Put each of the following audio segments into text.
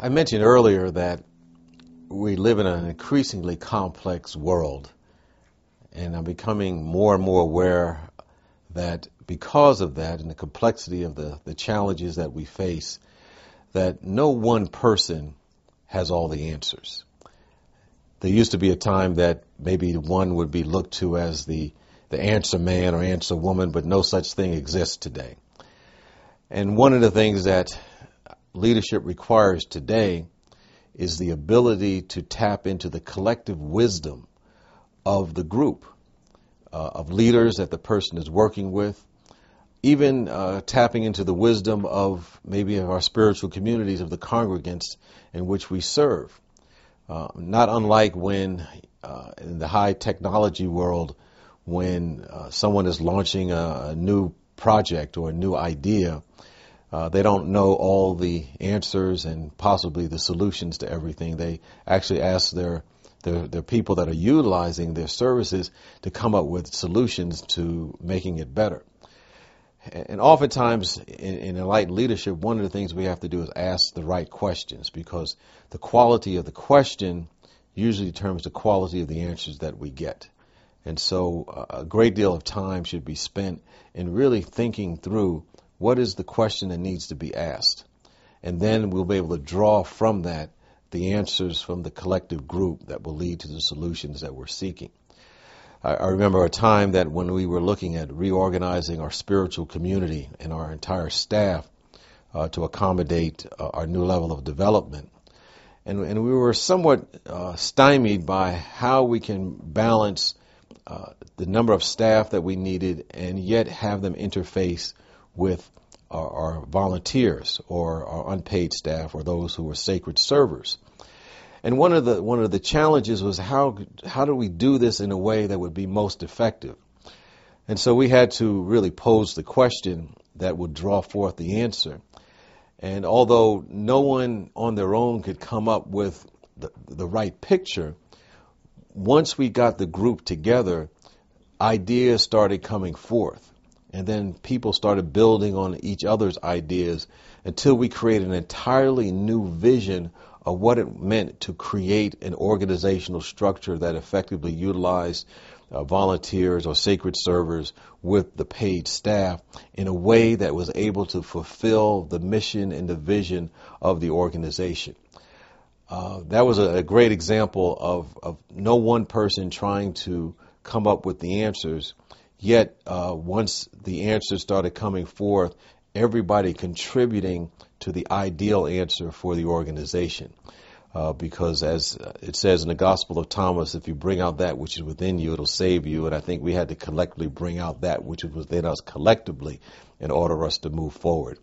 I mentioned earlier that we live in an increasingly complex world, and I'm becoming more and more aware that because of that and the complexity of the challenges that we face, that no one person has all the answers. There used to be a time that maybe one would be looked to as the answer man or answer woman, but no such thing exists today. And one of the things that leadership requires today is the ability to tap into the collective wisdom of the group, of leaders that the person is working with, even tapping into the wisdom of maybe of our spiritual communities, of the congregants in which we serve. Not unlike when in the high technology world, when someone is launching a new project or a new idea, they don't know all the answers and possibly the solutions to everything. They actually ask their people that are utilizing their services to come up with solutions to making it better. And oftentimes in enlightened leadership, one of the things we have to do is ask the right questions, because the quality of the question usually determines the quality of the answers that we get. And so a great deal of time should be spent in really thinking through what is the question that needs to be asked. And then we'll be able to draw from that the answers from the collective group that will lead to the solutions that we're seeking. I remember a time that when we were looking at reorganizing our spiritual community and our entire staff to accommodate our new level of development. And we were somewhat stymied by how we can balance the number of staff that we needed and yet have them interface with our volunteers or our unpaid staff or those who are sacred servers. And one of the challenges was how do we do this in a way that would be most effective? And so we had to really pose the question that would draw forth the answer. And although no one on their own could come up with the right picture, once we got the group together, ideas started coming forth. And then people started building on each other's ideas until we created an entirely new vision of what it meant to create an organizational structure that effectively utilized volunteers or sacred servers with the paid staff in a way that was able to fulfill the mission and the vision of the organization. That was a great example of no one person trying to come up with the answers. Yet, once the answers started coming forth, everybody contributing to the ideal answer for the organization. Because as it says in the Gospel of Thomas, if you bring out that which is within you, it'll save you. And I think we had to collectively bring out that which was within us collectively in order for us to move forward.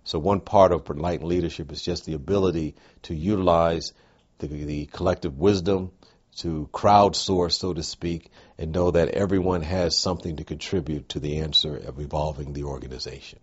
So one part of enlightened leadership is just the ability to utilize the collective wisdom, to crowdsource, so to speak, and know that everyone has something to contribute to the answer of evolving the organization.